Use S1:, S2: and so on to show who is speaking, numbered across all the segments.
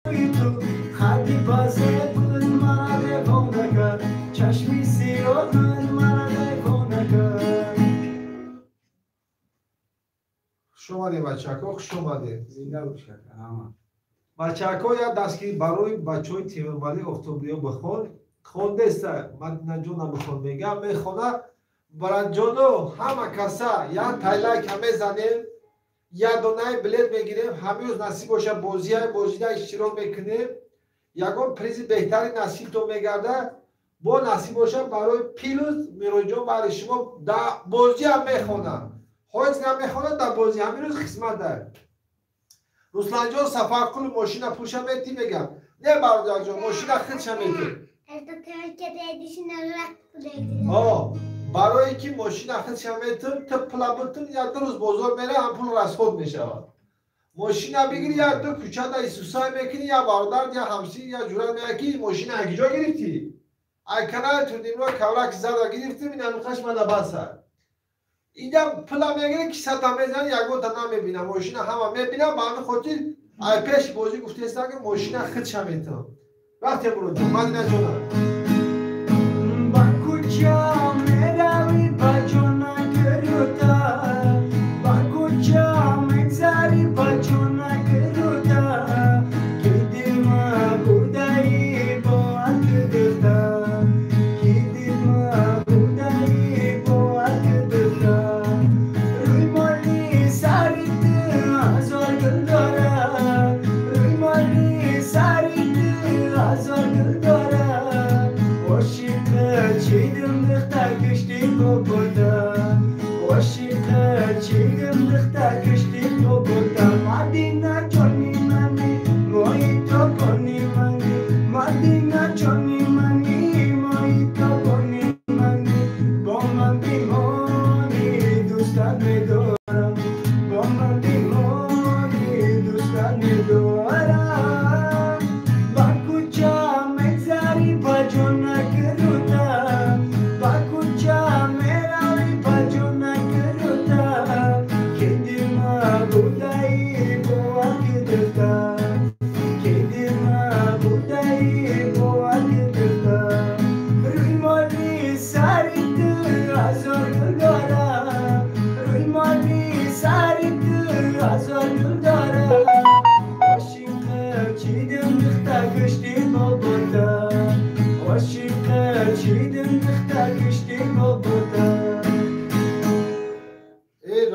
S1: تو خدی بازه بود مرا دیوانه کرد چشمی سیاه مرا دیوانه کرد.
S2: خوش اومده بچه‌ها، خوش اومده.
S3: زنده باشید.
S2: بچه‌ها یا دستگیر برای بچه‌های تیم‌ملی اکتبری بخون خونده است. من نجونم بخون میگم میخونه برای جانو همه کسا یا تایلک همه زنیم یا دونای بلیت میگیریم همه روز نصیب باشه بازی اشتراک میکنیم یکم پریز بهتری نصیب تو میگرده با نصیب باشه برای پیروز میروجون برای شما در بازی هم میخونه هیچ نمیخونه در بازی همین روز قسمت داره. روسلان جان سفر کل ماشین پوشه میتی میگم نه برادر جان ماشین خودش میتی برای که ماشین خودش میتون تا پلابتون یا دو روز بازار میره هم پول رسخود میشه ماشین بگیری یا دو کوچه در ایسوسای میکنی یا برادر یا همسی یا جورا میگی ماشین اگیجا گرفتی ای کنال تو دیمرو کورک زده گرفتی من نخش من بسر اینجا پلا میگیره که ستا میزن یک گوتا نمیبینم ماشین همه میبینم با همه خودی ای پیش بازی گفته است که ماشین خودش میتون وقتی برو جون من نجونم
S1: با کجا میروی با جونا گروتا با کجا میگذری با جونا گروتا که دیما بودایی با گروتا که دیما بودایی با گروتا روی مالی سریت هزار گل داره روی مالی سریت هزار گل داره چیدم دختا کشتی بودا واشیخه چیدم دختا کشتی بودا مدینه چونی منی موی تو کنی منی مدینه چونی منی موی تو کنی منی با من بیمانی دوستان میدارم با من بیمانی دوستان میدارم با کجا میگذری با جونک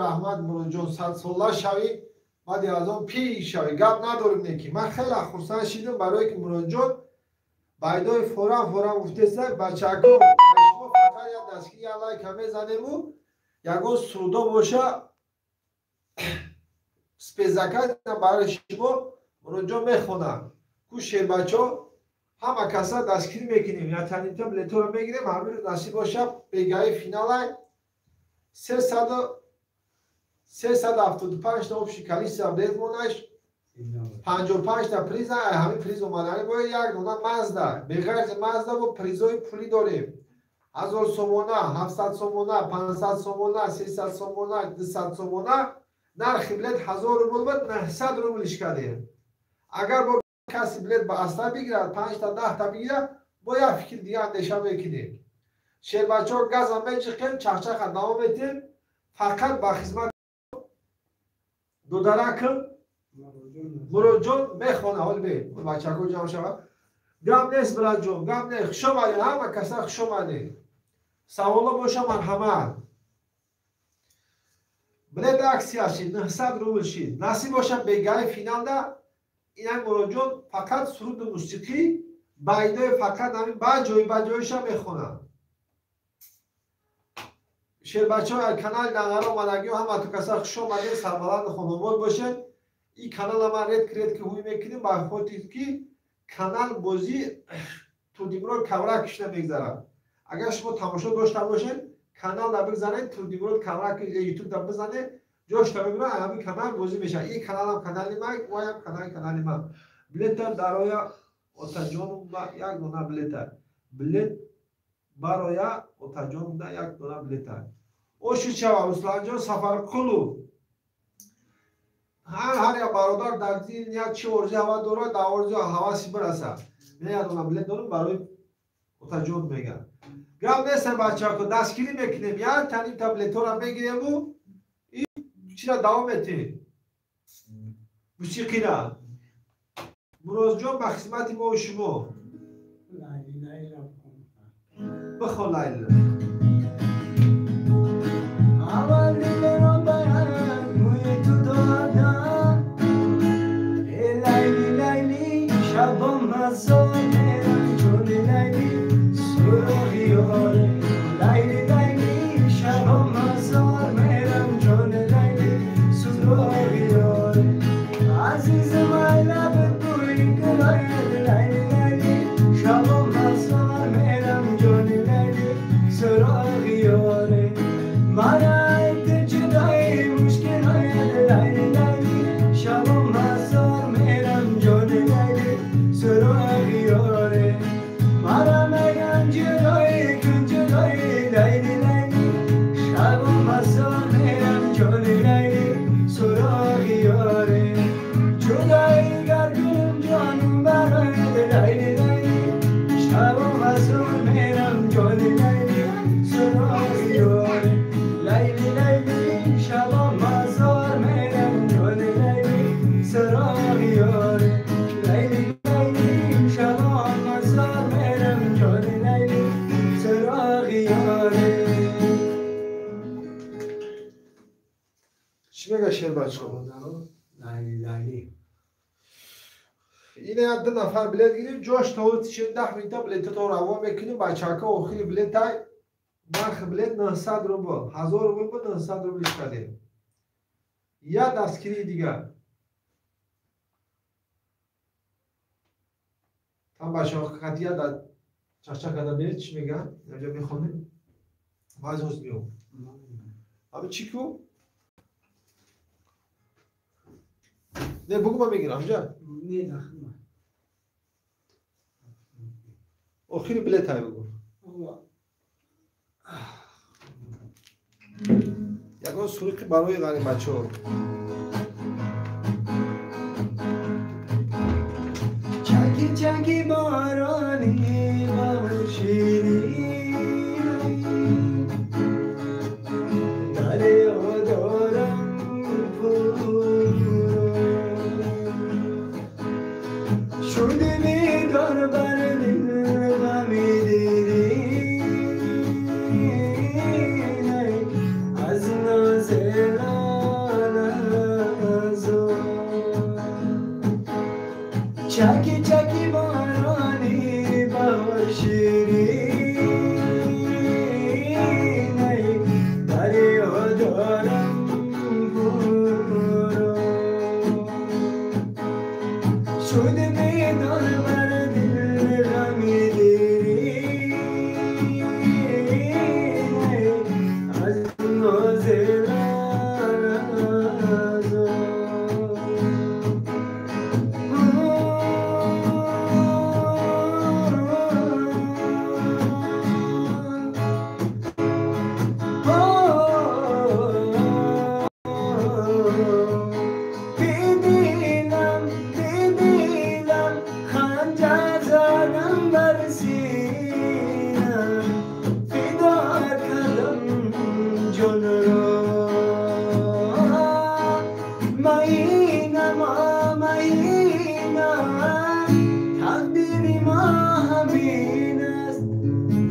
S2: رحمت مرجون صد ساله شوی بعد از اون پیش شوی گپ نداریم نیکی من خیلی خرسند شدم برای که مرجون بایدای فورا گفته است بچه‌ها شما فقط یا دستگیر یا لایک همه زنیم و یگون سودا باشه سپیزکت برای شما مرجون میخونم کوشیر بچه‌ها همه کسا دستگیر میکنیم یا تنیتا بلیتو رو میگیریم همه رو نصیب باشه بگاه فینال 375 تا obši kalisa بدمونش 55 تا پریز همین پریز اومدن با یک دونه مازدا به غیر مازدا با پریزای پولی داریم 1000 سومونه 700 سومونه 500 سومونه 300 سومونه 200 سومونه نرخ بلیت 1000 روبل بود 900 روبلش کردیم اگر با کسی بلیت با اصلا بگیرد 5 تا 10 تا بگیرد با یک فکر دیگه اندیشه میکنیم شیر بچه ها گاز هم میچخیم چخچخ ادامه میتیم فقط با خدمت دو درکم مرجون میخونه حال بی بچه ها جمع شود گم نیست برای جون گم نیست خوش آمدید همه کسا خوش آمدید سوالا باشه مرحمت بلیت اکسی هستید 900 روبل شید نصیب باشه بگاه فینال ده این مرجون فقط سرود موسیقی بایده فقط همین با جایش هم میخونم شیر بچه های کانال نغره اومدگی و همه تو کسا خوش آمدید سربلند خانوار باشید این کانال ما رید کرید که هوی میکنیم با خودید که کانال بازی تو دیمرو کورک کشنه میگذارم اگر شما تماشا داشته باشید کانال رو بزنید تو دیمرو کورک یوتیوب رو بزنید جاش تا ببینید همین کانال بازی میشه این کانال هم کانال ما و هم کانال ما بلیت برای اتاجان با یک دونه بلیت برای اتاجان دا یک دونه بلیت اوشی چوا رسلان جان سفر کلو هر یا برادر در زیر نیت چه ورزی هوا داره در ورزی حواسی برسه نه اون بلد دارم برای متجون میگن گرام نیست بچه ها که دستگیری میکنیم یا تنیم تبلت ها رو بگیریم و این چی را دوام میتیم موسیقی را مروز جان به خدمت ما و شما بخون لیلی
S1: اول دل را برم موی تو دادم لیلی لیلی شبم مسار میرم چون لیلی سراغی آره لیلی لیلی شبم مسار میرم چون لیلی سراغی آره عزیزم ای لب توی گلای لیلی لیلی شبم مسار میرم چون لیلی سراغی آره مرا جدای مشکل های لیلی لیلی شبم مسار میرم جان لیلی سراغی آره مرا میگن جدای کن جدای لیلی لیلی شبم مسار میرم جان لیلی سراغی آره جدای گردم جانم برای لیلی لیلی شبم مسار میرم جان لیلی سراغی آره لیلی لیلی شبم مزار میرم جان لیلی سراغی آره لیلی لیلی شبم مزار میرم جان لیلی سراغی آره
S2: چی میگه شیر بچه ها؟
S1: لیلی لیلی
S2: اینه دو نفر بلد گیریم جاش تا 10 منیتا بلد تا روان میکنیم بچه ها که آخری بلد های نرخ بلد 900 روبل 1000 روبل با 900 روبل کردیم یا دستگیری دیگر هم بچه ها قطعیت در چشچه کده برید چی میگن؟ اینجا میخونیم باز روز میون همه چی کو؟ نه بگو من میگیرم اینجا
S1: نه نخمه
S2: آخری بلد های بگو یکان سوریخی برای غنی بچه ها
S1: چکی چکی بارانی باشیری دریا دارم شده بیدار بر دل غمی دیری از چکی چکی بارانی بهار شیرین دریا دارم برو شده بیدار بر دل غمی دیرین از ناز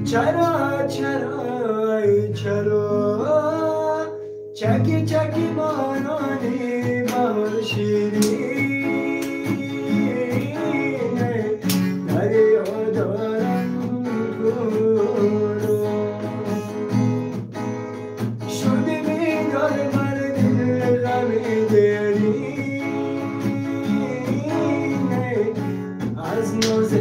S1: چرا چرا ای چرا چکی چکی بارانی بهار شیرین دریا دارم برو شده بیدار بر دل غمی دیرین از ناز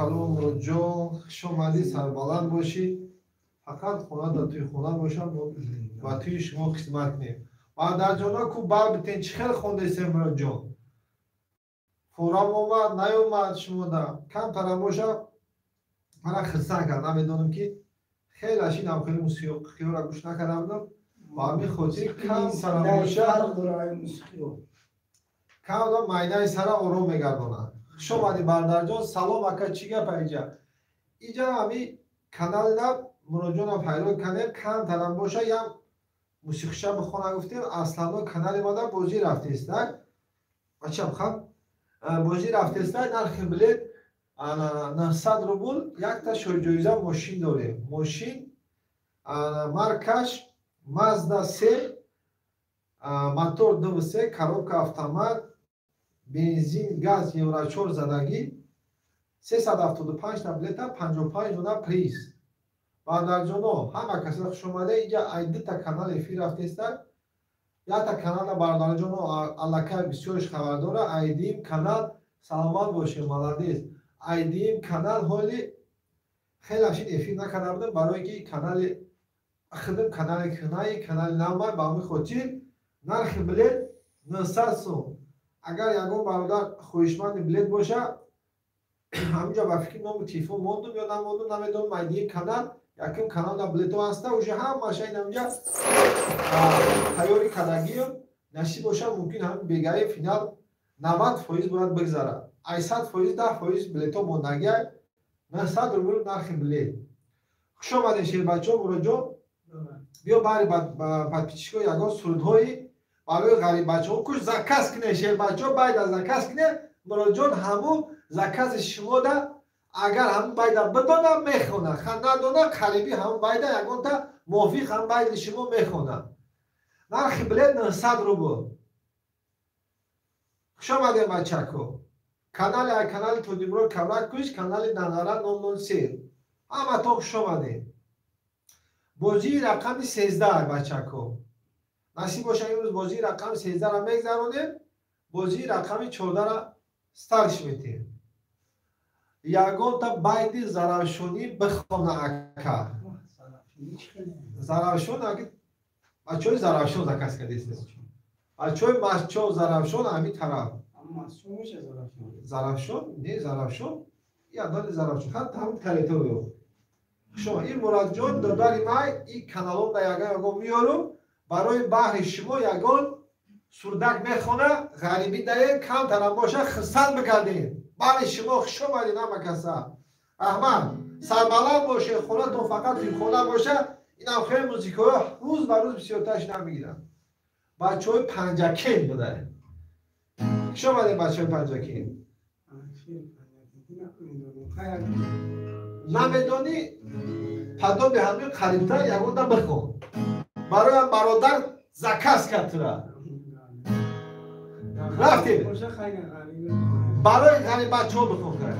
S2: سلام جان شما سربلند باشید فقط خونه در توی خونه باشم و توی شما خدمت نیم و در جانا که بر بتین چی خیلی خونده سمرا جان فورام اومد نیومد شما در کم ترم باشم من خستن کرد نمیدونم که خیلی اشین هم خیلی موسیقی را گوش نکردم و همین خودی کم ترم باشم کم دا مایده سر آروم میگردونن شما دی بردر جان سلام اکا چی گپ اینجا اینجا همی کانال دا مراجعه پیدا کنیم کم ترم باشه یا موسیقی شب خونه گفتیم اصلا کانال ما دا بازی رفته است بچه بخوام بازی رفته است نرخ بلیت 900 روبل یک تا جایزه ماشین داره ماشین مارکش مازدا 3 موتور 2 коробка автомат бензин газ евро 4 задагӣ 375 та билета 55 дона приз ва дар ҷоно ҳама касе хуш омада инҷа ай дута канал эфир рафтеста якта канала бардар ҷоно аллакай бисёрш хабар дора айдим канал саломат бошед маладес айдим канал ҳоли хеле ашин эфир накарда будам барое ки канали худам канали кинаи канали намай ба ҳамин хотир нархи билет 900 сум агар ягон бародар хоҳишманди билет боша ҳаминҷа ба фикри номи телефон мондум ё намондум намедонам айдии канал яким каналда билето ҳаста уже ҳамаша ин ҳаминҷа тайёри кардагиём насиб боша мумкин ҳамин бегаи финал 90% бояд бигзарад ай 100% 10% билето мондагиай 900 рубл нархи билет хуш омадед шербачаҳо муроҷон биё баъри подписчикҳо ягон сурудҳои барои ғарибачаҳо куш заказ кине шербачаҳо байда заказ кине муроҷон ҳаму закази шумода агар ҳамун байда бидона мехона надона қарибӣ ҳамун байда ягонта мувофиқ ҳамун байди шумо мехона нархи билет 900 рубл хуш омадед бачаҳо канали Тодимурод Кавлак куш канали Нанара 003 ҳаматон хуш омадед бозии рақами 13 бачаҳо насиб боша имрӯз бозии рақами 13 ра мегзаронем бозии рақами 14 ра старш метем ягонта байди заравшонӣ бихона ака заравшон бачаҳои заравшон заказ кардест бачаҳои масчов заравшон ҳамин тараф заравшон не заравшон ядони заравшон хатта ҳамин территориё шумо ин муроҷиёт додари май ин каналон да ягон миёрум барои баҳри шумо ягон сурдак мехона ғарибӣ даен камтарам боша хирсан бикардем баъри шумо хуш омадед ҳама каса раҳмат сарбаланд бошед хонатон фақат филхона боша инам хеле музикаҳо рӯз ба рӯз бисёртар шунам мегирам бачаҳои панҷакин буда хуш омадед бачаҳои панҷакин намедонӣ падоби ҳамин қарибтар ягонда бихон бароям бародар заказ кард тура рафтем барои ғарибачаҳо бихон кард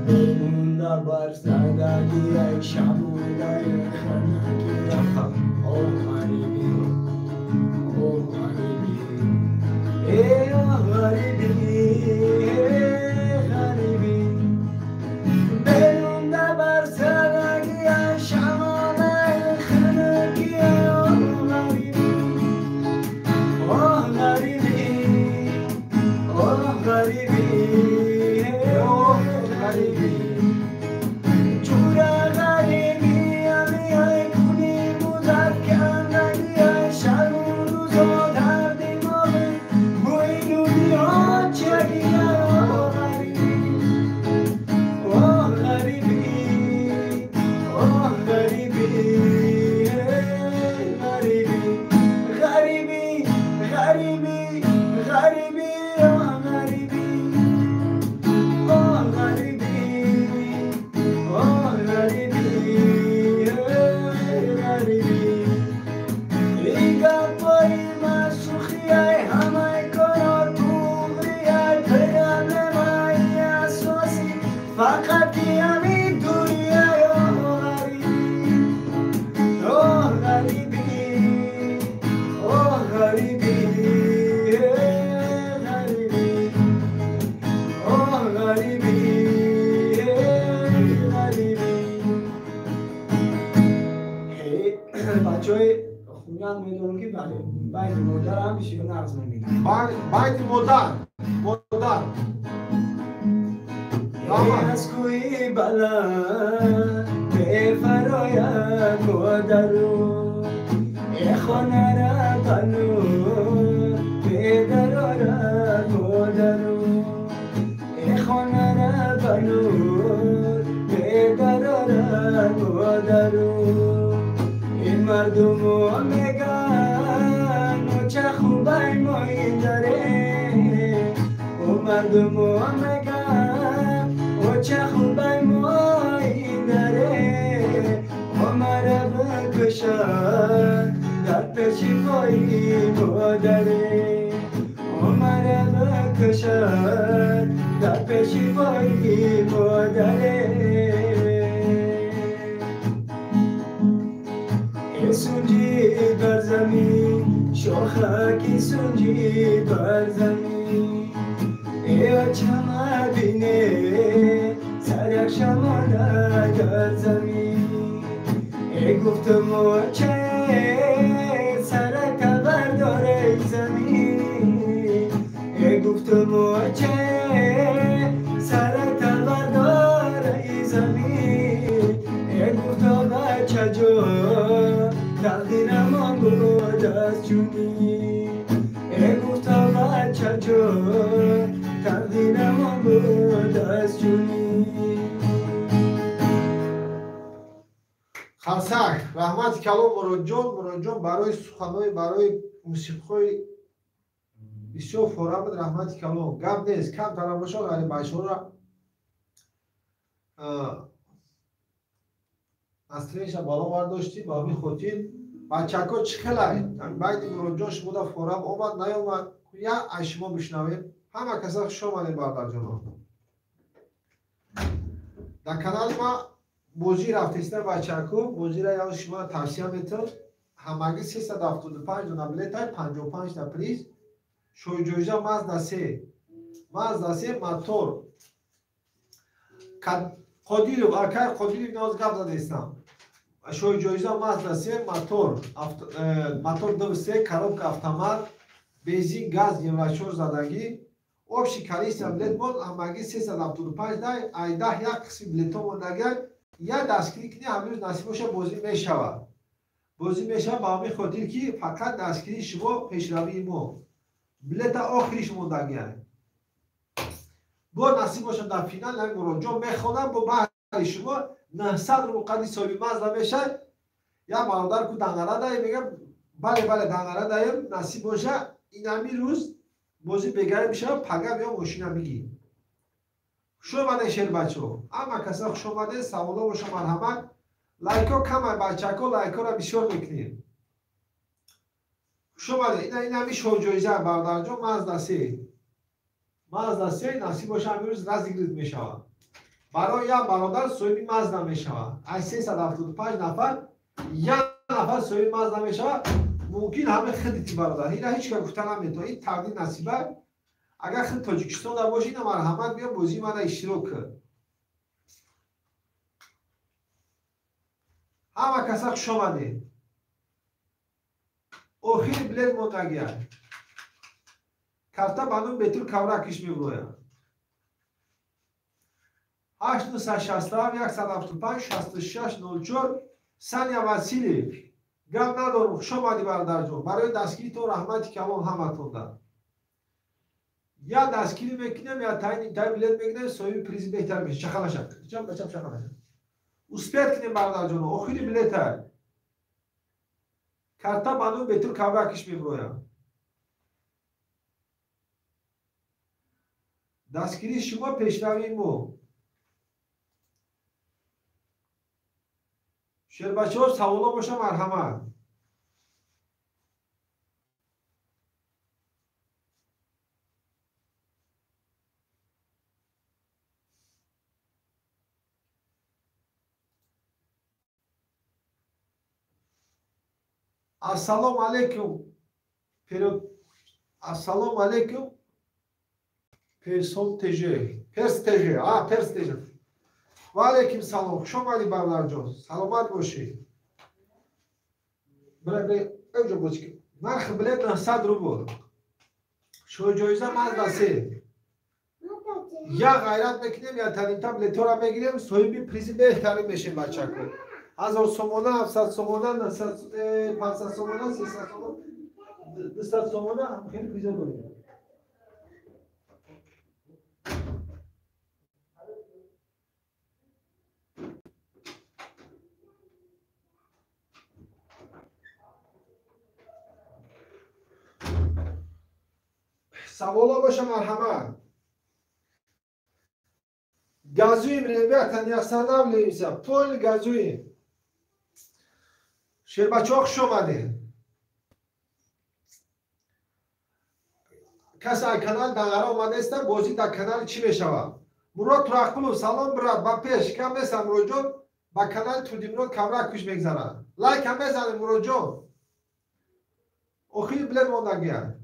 S1: Bunda barsadagi ay shamuday khanaki o gharibi ey gharibi gharibi bunda barsadagi ay shamuday khanaki o gharibi Liga por خوبی باید مادر هم میشه نقض میبینم
S2: باید مادر
S1: از کوی بلند به فرایت مادرو خانه را بلو به درارت مادرو خانه را بلو به درارت مادرو این مردم رو میگن چه خوبه مایی داره و مردم رو میگن چه خوبه مایی داره و مرا بکشن در پیش پایی مادره و مرا بکشن در پیش پایی مادره سنجی بر زمین شاخکی سنجی بر زمین ای چما بینه سرک شمانه در زمین ای گفتم چه سرک برداره زمین ای گفتم چه سرک برداره زمین ای گفتم بچه جو تقدیرم آن بود از جونی ای گفتم بچه جو تقدیرم آن بود از جونی
S2: خرسک رحمت کلام مراد برای سخنهای برای موسیقی بسیار فورا بود رحمت کلام گپ نیست کم ترامشا غریب بچه‌ها را اصلیش بالا برداشتی با همین خاطر بچه‌ها چه خلای بعد مراد شما فورا اومد نیومد یا اشما بشنویم همه کسا خوش آمدید برادر جان در کانال ما بازی رفتیسته بچه‌ها بازی را یاد شما توصیه می‌کنم همگی 375 دونه بلیط 55 تا پریز شوی جوجا مازدا 3 موتور قدیرو آکار قدیرو ناز گپ زده استم شوی جوجا مازدا 3 موتور دو سه коробка автомат بنزین گاز گمراشور زدگی общий количество بلیط بود همگی 375 دای ایده یک قسم بلیط موندگی یا دستگیری کنی هنوز نصیب باشه بازی میشود با همین خاطر که فقط دستگیری شما پیشروی ما بلیط آخریش موندگی با نصیب باشه در فینال نمی مراجعه میخوانم با بحر شما 900 رو قدی سالی مزده میشه یا برادر کو دنگره دایی میگم بله دنگره دایم نصیب باشه این همی روز بازی بگره میشه پگم یا ماشین میگی خوش آمده شیر بچه ها اما کسا خوش آمده سوالا و شما مرحمت لایک ها کم بچه ها لایک ها را بسیار میکنیم خوش آمده این همی شو جایزه برادر جان مازدا 3 نصیب باشه همی روز رزگرید میشود برای یا برادر سویمی مازدا میشود از 375 نفر یک نفر سویمی مازدا میشود ممکن همه خدیتی برادر این هیچ که گفته نمیتونه این تقدیر نصیبه اگر خود تاجیکستان در باشی این مرحمت بیا بازی من اشتراک کرد همه کسا خوش آمده آخیر بلیط موندگی کارتا بانون بهتر کورکش میگویم 867 175 66 04 ثانیه وسیلی گم ندارم خوش آمدی برادر جان برای دستگیری تو رحمتی کلام همتون دارم یا دستگیری میکنیم یا تاین بلیط میگیریم سوی پریزی بهتر میشه چخلا شد چخلا شد اسپیت کنیم برادر جان آخری بلیط های کارتا بانون بهتر کورکش میگویم دستگیری شما پیشروی مو شیر بچه ها سوالا باشه مرحمت السلام علیکم السلام علیکم پرس تجه و علیکم سلام خوش آمدی برادر جان سلامت باشی برای اینجا نرخ بلیت 900 روبل. شو جایزه مازدا 3. یا غیرت میکنیم یا تنیتا بلیت را میگیریم صاحبی پریزی بهتری میشیم بچه کن. 1000 سومونه 700 سومونه 900 500 سومونه 300 سومونه 200 سومونه هم خیلی پریزا داریم. سوالا باشه مرحمت. گازوی می‌ریبه یا سنم لیسا پول گازوی. شیر بچه‌ها خوش اومده. کسی از کانال دنگره اومده است بازی در کانال چی میشوه؟ مراد تراکلو سلام برات با پیش کم نیست مراد جون با کانال تو دیمرود کامرا کش میگذاره. لایک هم بزنید مراد جون. اوخی بلد موندگیه.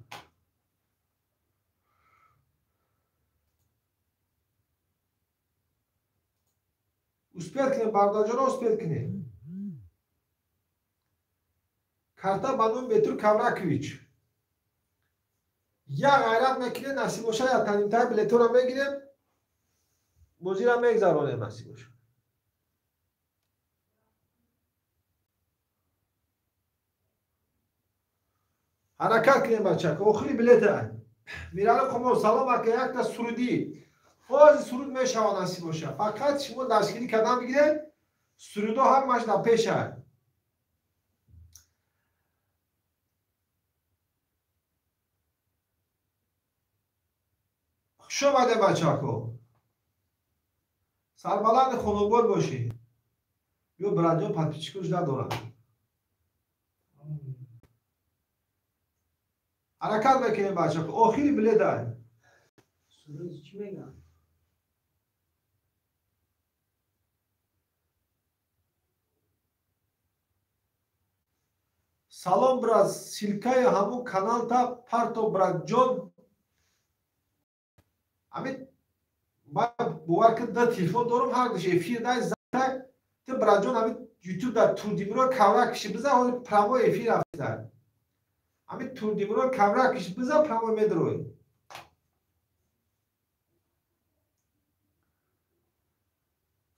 S2: Успел к ним бардажора успел к ним. Карта банун Бетур Кавракович. Я гайрат мекине насиб боша я танимтай билетора мегирем. Бозира мегзаронем насиб боша. حرکت کنیم بچه که آخری بلیته میرال خمو سلام اگه یک تا سرودی فاز سرود میشوه نصیب باشه فقط شما دستگیری کردن بگیره سرودو هم ماش در پیشه شو بده بچه که سربلند خانوبال باشی یو برادیو پتپیچکوش ندارم حرکت بکنیم بچه که آخری بلیته
S1: سرود چی میگم؟
S2: سلام برات سیلکای همون کانال تا پارتو برات جون همین ما باور که در تلفن دارم هر دش افیر دای زنده تو برات جون همین یوتیوب در تور دیمرو کامرا کشی بزن اون پرامو افیر افتاد همین تور دیمرو کامرا کشی بزن پرامو میدروی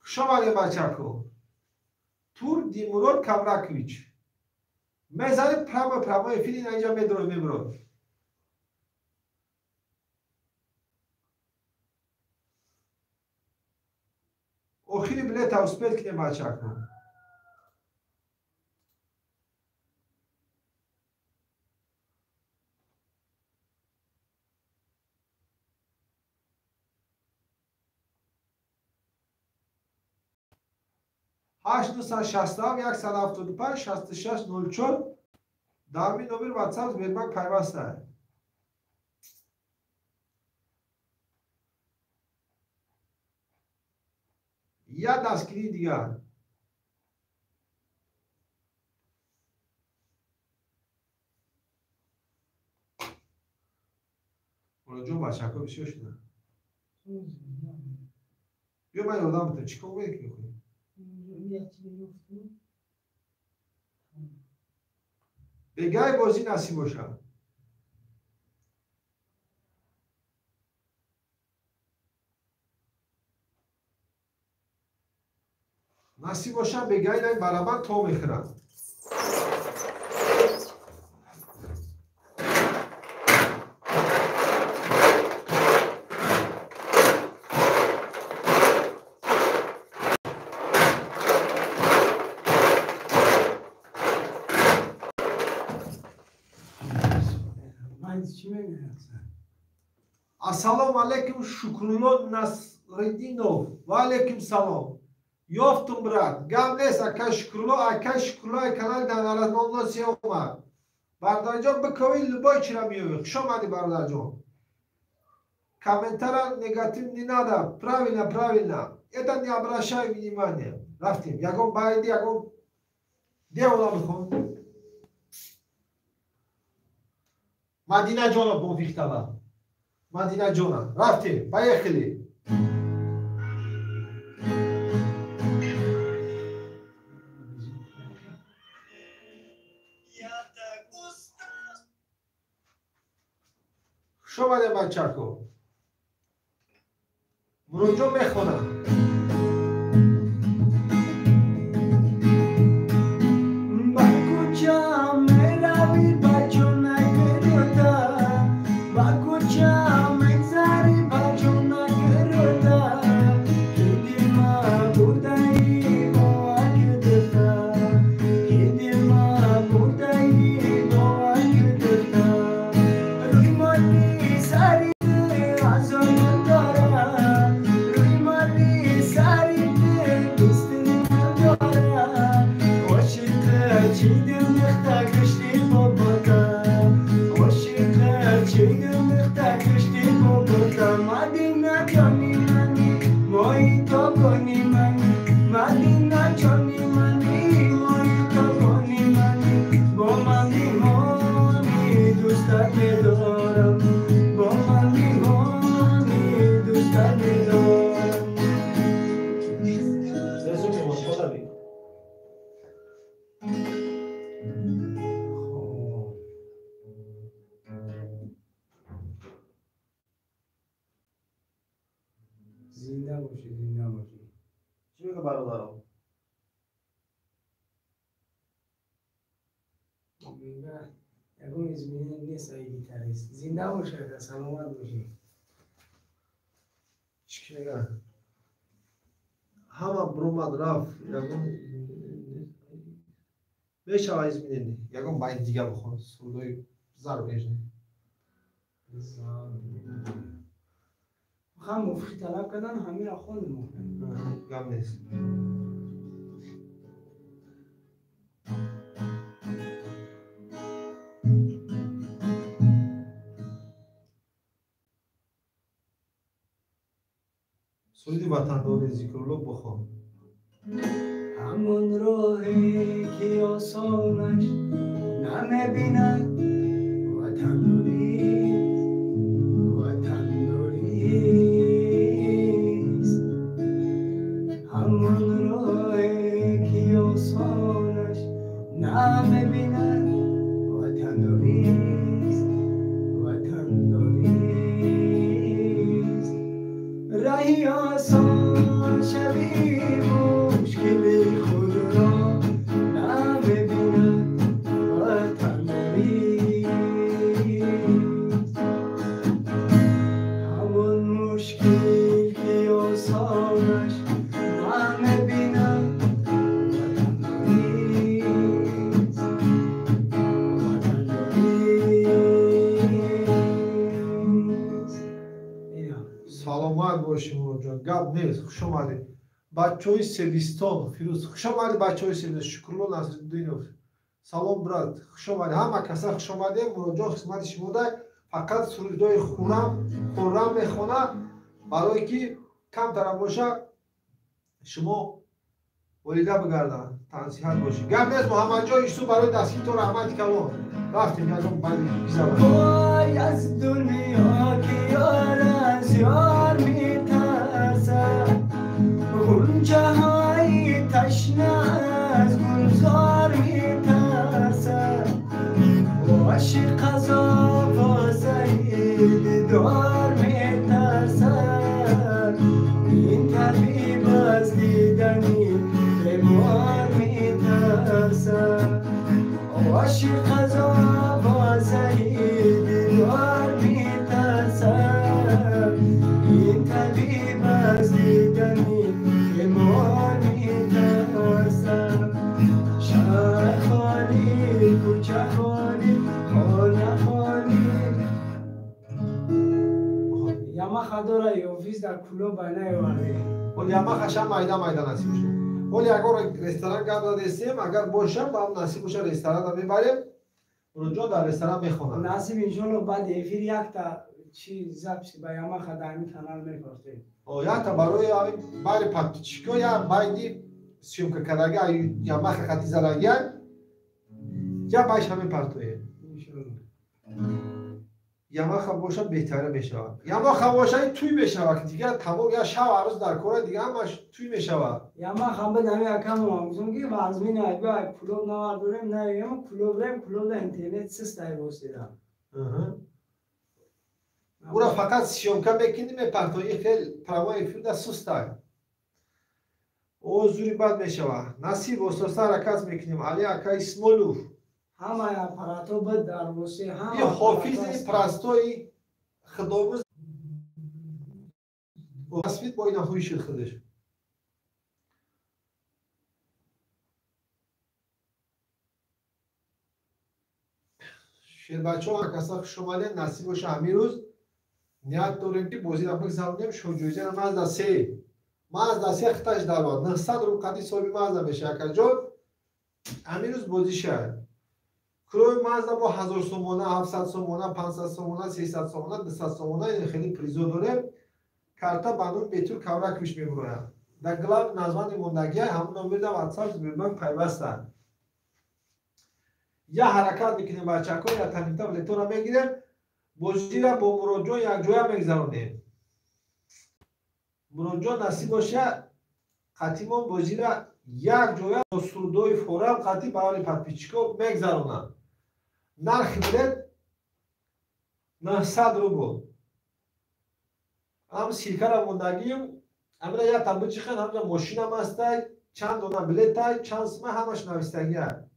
S2: شما یه بچه کو تور دیمرو کامرا کیچ میزنی پرامو افیر اینجا میدروی میبرو آخری بلیت اوسپیل کنیم بچه کن هشت دوستان 67 175 66 04 دامی نمیر واتساپ برمک پیوسته یا دستگیری دیگر جو بچه ها بسیار شده بیا من یادم بده چی کنم که میکنی بگای بازی نصیب باشه نصیب باشه بگای نای برابر تو میخرم السلام علیکم شکرالله نصردینوف و علیکم سلام یافتم برات گم نیست اکا شکرالله کانال دنگرات نونلا سی اومد بردار جان بکوی لبای چرا میوی خوش آمدی بردار جان کامنتر نگاتیو نینادا правильно это не обращай внимания رفتیم یکم باید یکم دیولا بخون مدینه جانا بوفیختلا مدینه جانا رفتیم поехали خوش آمده بچه‌ها. مرجو میخونم.
S1: زنده باشی زنده باشی.
S2: چی میگه برادرم؟
S1: میگه یکم ازمینه نیست ایدی تریست. زنده باشه سلامت باشی.
S2: چی میگه؟ همه برومد رفت یکم میشه ازمینه یکم باید دیگه بخون سودای زر بیشنه
S1: خواهم مفتی طلب کردن همین را خوندم.
S2: گم نیست. سویدی وطنداری ذکرالله بخون.
S1: همون راهی که آسانش نمیبیند وطن دوریست. همون راهی که آسانش نمیبیند وطن دوریست. راهی آسان شبیه مشکل خود را نمی‌بیند وطن دوریست. همون مشکل که آسانش نمی‌بیند وطن دوریست.
S2: سلامت باشیم مرجان گپ نیست. خوش آمدید بچه‌های سیستان. فیروز خوش آمدید بچه‌های سیستان. شکرالله نصرالدینov سلام برات خوش آمدید. همه کسا خوش آمدید. مرجان خدمت شما ده فقط سرودای خورم میخونه برای که کم تر باشه شما ولیده بگردن تنصیحت باشی. گپ نیست محمد جان ایشتو برای دستگیر تو رحمت کلام رفتیم یادم بعد بیزار
S1: وای از دنیا که یار از یار میترسد غنچه های تشنه از گلزار میترسد عاشق قضا واسه دیدار میترسد این طبیب از دیدنی بیمار میترسد عاشق قضا واسه دیدار میترسد این طبیب از دیدنی بیمار میترسد شهر خالی کوچه خالی خانه خالی یما خداره یوفیز در کلو بینه وارده
S2: ولی اما خشم مایده نصیب شد. ولی اگر رستوران گپ دادیم اگر باشه با هم نصیب باشه رستوران رو میبریم اونجا در رستوران میخونم.
S1: نصیب انشالله بعد افیر یک تا چیز زبش با یما خدایی کانال میپرسیم.
S2: یا تا برای همین باری پاتچیکو یا بایدی سیومکا کردگی یا مخ خطی زدگی یا بایش همین پرتویه.
S1: انشالله.
S2: یا مخ باشه بهتره میشه. یا مخ باشه توی میشه که دیگه تمام یا شب عروس در کار دیگه همش توی میشه.
S1: یا ما خام به نمی اکم میگم که بازمین ایبا کلوب نوار داریم نه یا ما کلوب ریم کلوب اینترنت سیستم واسیدم.
S2: او را فقط سیامکا میکنیم پرتایی خیلی پروای فیلد سوسته او زوری بد میشوه نصیب استاستا رکز میکنیم علی اکا اسمولوف
S1: همه اپاراتو بد در روسی همه
S2: این حافظ پرستوی خداموز تصویت با این خوی شد خودش شیر بچه ها کسا شمالی نصیب باشه همین روز نیت داریم که بازی را بگذارونیم شوجویزه را مازدا سه مازدا سه خطاش دارد 900 رو قدی صحبی مازدا بشه اکر جان همین روز بازی شد کروی مازدا با 1000 سومونه 700 سومونه 500 سومونه 300 سومونه 200 سومونه این خیلی پریزو داره کارتا بانون بیتور کورک پیش میبرویم در گلاب نظمان موندگی همون نمیر در واتساپ بیرون پیوستن یا حرکت میکنیم بچه ها یا تنیتا ولیتو را میگیریم بازی را با مروجو یک جویا میگذارونیم مروجو نصیب باشه قطیمون بازی را یک جویا با سردوی فورال قطی برای پتپیچکو میگذارونم نرخ بلد 900 روبل هم سیرکه را موندگیم همین یا تنبو چیخن همین ماشین هم هسته چند دونا بلیت های چند سمه همش نوستگی هست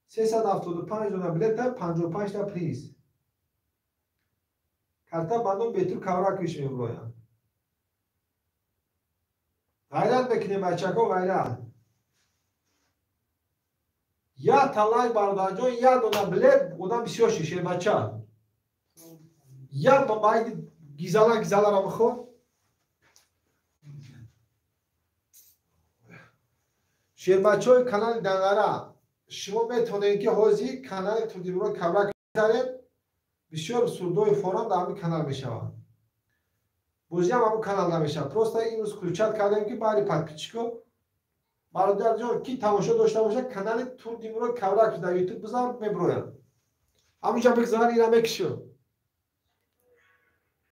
S2: 375 دونا بلیت های 55 تا پریز کارتا بندون بیتور کورک پیش میبرویم غیرت بکنیم بچه ها غیرت یا تلای برادر جان یا دونا بلیت بودن بسیار شیشه بچه ها یا با باید گیزالا را بخور شیر بچه های کانال دنگره شما میتونید که حوزی کانال تودیبرو کبرک کردید بسیار سردوی فوران در همین کانال میشود بازی هم همون کانال نمیشه پروستا این روز کلوچت کردیم که باری پتپیچکو برادر جان کی تماشا داشته باشه کانال تودیبرو کبرک در یوتیوب بزن میبرویم همینجا بگذار اینا میکشو